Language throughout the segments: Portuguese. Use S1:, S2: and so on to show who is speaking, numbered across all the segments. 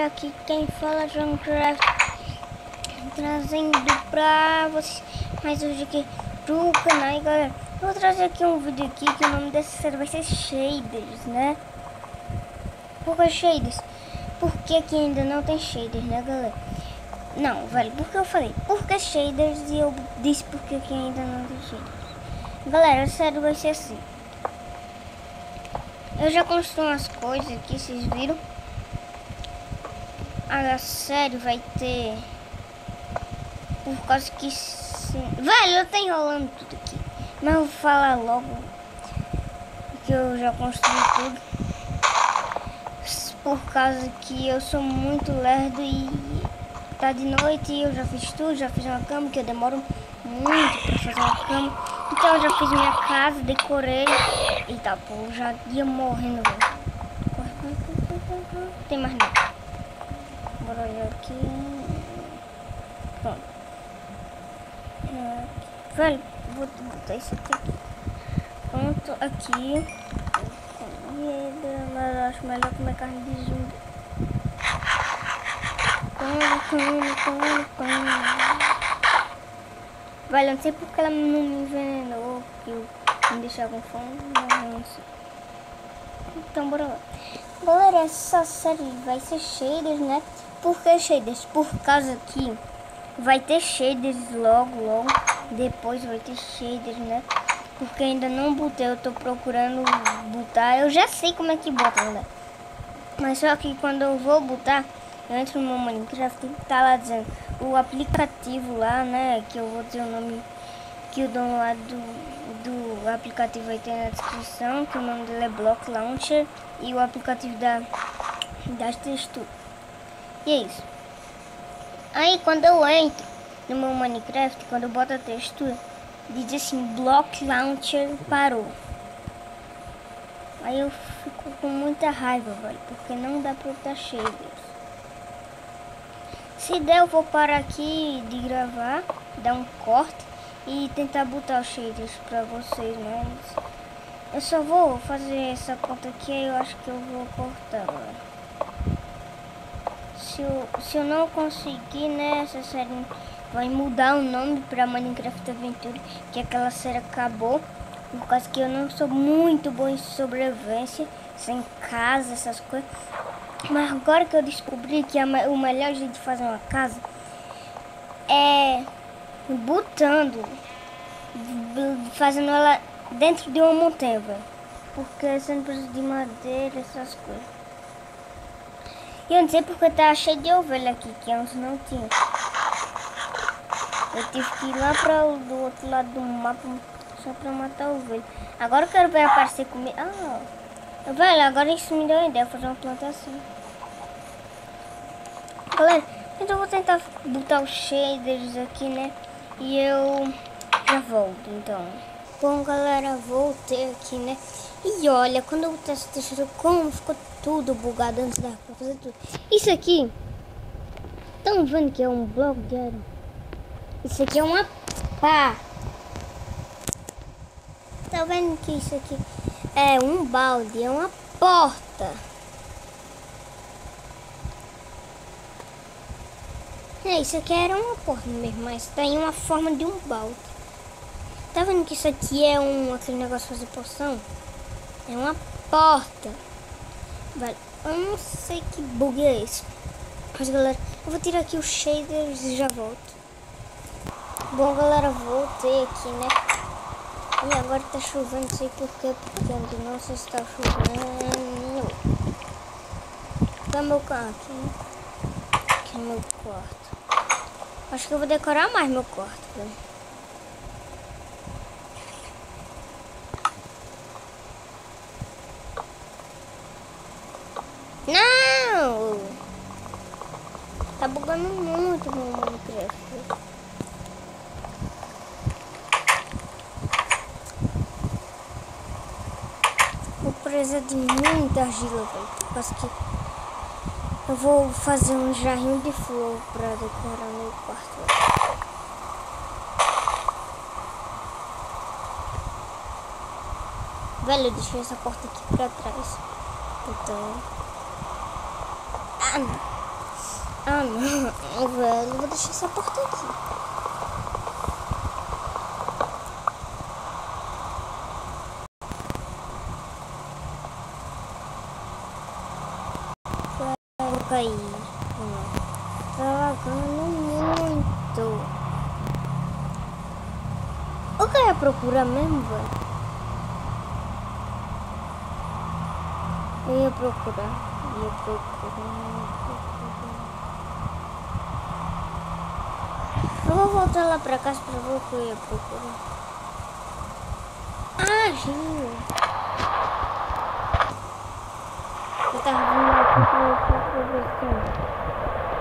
S1: galera, aqui quem fala é Joncraft, trazendo pra vocês mais hoje aqui do canal. E galera, eu vou trazer aqui um vídeo aqui que o nome dessa série vai ser Shaders, né? Por que Shaders? Porque aqui ainda não tem Shaders, né galera? Não, velho, porque eu falei porque Shaders e eu disse porque aqui ainda não tem Shaders. Galera, a série vai ser assim. Eu já construí umas coisas aqui, vocês viram? A série vai ter... Por causa que... Velho, eu tô enrolando tudo aqui. Mas eu vou falar logo que eu já construí tudo. Por causa que eu sou muito lerdo e tá de noite e eu já fiz tudo. Já fiz uma cama, que eu demoro muito pra fazer uma cama. Então eu já fiz minha casa, decorei. Eita, pô, eu já ia morrendo, velho. Tem mais nada. Bora olhar aqui. Pronto. Velho, vou botar isso aqui. Pronto, aqui. Mas eu acho melhor comer carne de zumbi. Velho, eu não sei porque ela não me envenenou, que me deixar com fome, não sei. Então, bora lá. Galera, essa série vai ser Shaders, né? Por que Shaders? Por causa que vai ter Shaders logo. Depois vai ter Shaders, né? Porque ainda não botei, eu tô procurando botar. Eu já sei como é que bota, né? Mas só que quando eu vou botar, eu entro no Minecraft e tá lá dizendo o aplicativo lá, né? Que eu vou dizer o nome que o dono lá do aplicativo vai ter na descrição, que o nome dele é Block Launcher e o aplicativo das texturas. E é isso. Aí quando eu entro no meu Minecraft, quando eu boto a textura, diz assim, Block Launcher parou. Aí eu fico com muita raiva, velho, porque não dá pra botar shaders. Se der, eu vou parar aqui de gravar, dar um corte e tentar botar os shaders pra vocês, mas eu só vou fazer essa conta aqui, aí eu acho que eu vou cortar, velho. Se eu não conseguir, né, essa série vai mudar o nome pra Minecraft Adventure, que aquela série acabou, por causa que eu não sou muito bom em sobrevivência, sem casa, essas coisas. Mas agora que eu descobri que o melhor jeito de fazer uma casa é botando, fazendo ela dentro de uma montanha, velho. Porque você não precisa de madeira, essas coisas. E eu não sei porque tá cheio de ovelha aqui, que antes não tinha. Eu tive que ir lá do outro lado do mapa só pra matar a ovelha. Agora eu quero ver aparecer comigo. Ah, velho, agora isso me deu uma ideia, fazer uma plantação. Galera, então eu vou tentar botar os shaders aqui, né? E eu já volto, então. Bom, galera, voltei aqui, né? E olha, quando eu botar essa textura, como ficou tudo bugado antes da pra fazer tudo. Isso aqui, estão vendo que é um bloco de areia? Isso aqui é uma pá. Tá vendo que isso aqui é um balde, é uma porta. É, isso aqui era uma porta mesmo, mas tá em uma forma de um balde. Tá vendo que isso aqui é aquele negócio de fazer poção? É uma porta. Vale, eu não sei que bug é esse. Mas galera, eu vou tirar aqui os shaders e já volto. Bom galera, voltei aqui, né? E agora tá chovendo, não sei porquê, porque não sei se tá chovendo. Tá meu carro aqui, né? Aqui no meu quarto. Acho que eu vou decorar mais meu quarto, velho. Não! Tá bugando muito no Minecraft. Vou precisar de muita argila, velho. Por causa que eu vou fazer um jarrinho de flor pra decorar meu quarto. Velho, eu deixei essa porta aqui pra trás. Então... Ah, não. Ah, não, velho. Vou deixar essa porta aqui. Vou cair. Tá lagando muito. O que eu ia procurar mesmo, velho? Eu ia procurar. Eu vou voltar lá pra casa pra ver o que eu ia procurar. Ah, rio. Eu tava vindo aqui pra ver se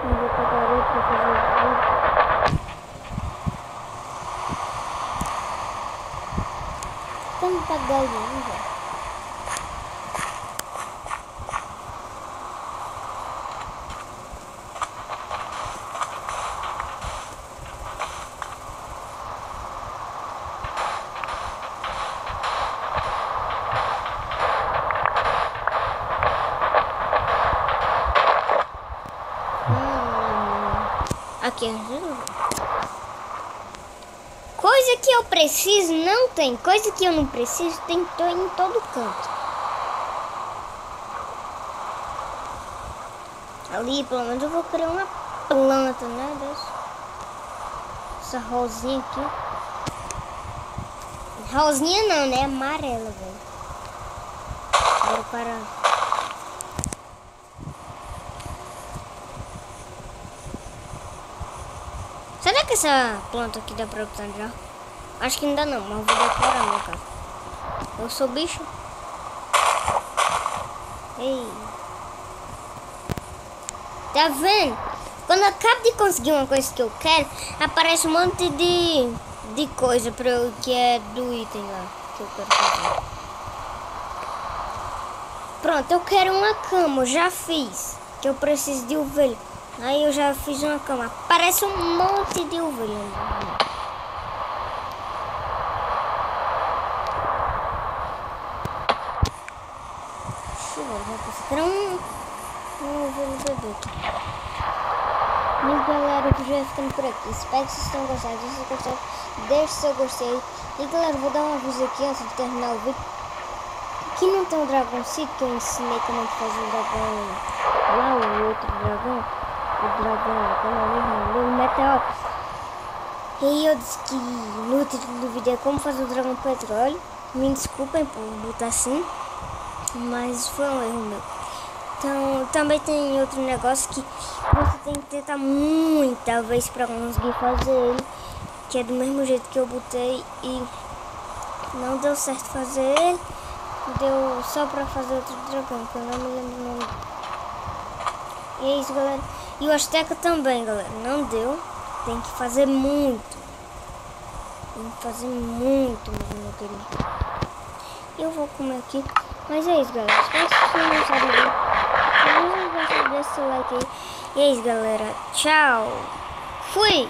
S1: não vou pegar outro pra fazer o vídeo. Tanta galinha. Aqui ajuda. Coisa que eu preciso não tem. Coisa que eu não preciso tem em todo canto. Ali pelo menos eu vou criar uma planta, né? Essa rosinha aqui. Rosinha não, né? Amarela, velho. Bora parar. Será que essa planta aqui dá pra botar já? Acho que não dá não, mas eu vou decorar meu cara. Eu sou bicho. Ei. Tá vendo? Quando eu acabo de conseguir uma coisa que eu quero, aparece um monte de coisa pra eu, que é do item lá que eu quero fazer. Pronto, eu quero uma cama, eu já fiz. Que eu preciso de ovelha. Aí eu já fiz uma cama. Parece um monte de ovelha. Vai passar um ovelha bebê. E galera, eu já ficando por aqui. Espero que vocês tenham gostado. Se vocês gostaram, deixe seu gostei. E galera, vou dar um aviso aqui antes de terminar o vídeo. Aqui não tem um dragãozinho que eu ensinei como fazer o dragão. Lá o outro dragão. O dragão, como é mesmo? O meteoro. E eu disse que no título do vídeo é como fazer o dragão petróleo. Me desculpem por botar assim, mas foi um erro meu. Então, também tem outro negócio que você tem que tentar muita vez para conseguir fazer ele, que é do mesmo jeito que eu botei e não deu certo fazer ele. Deu só para fazer outro dragão, que eu não me lembro o nome. E é isso, galera. E o Azteca também, galera. Não deu. Tem que fazer muito. Tem que fazer muito, meu querido. Eu vou comer aqui. Mas é isso, galera. Espero que vocês tenham gostado do vídeo. Se vocês gostaram, deixa seu like aí. E é isso, galera. Tchau. Fui.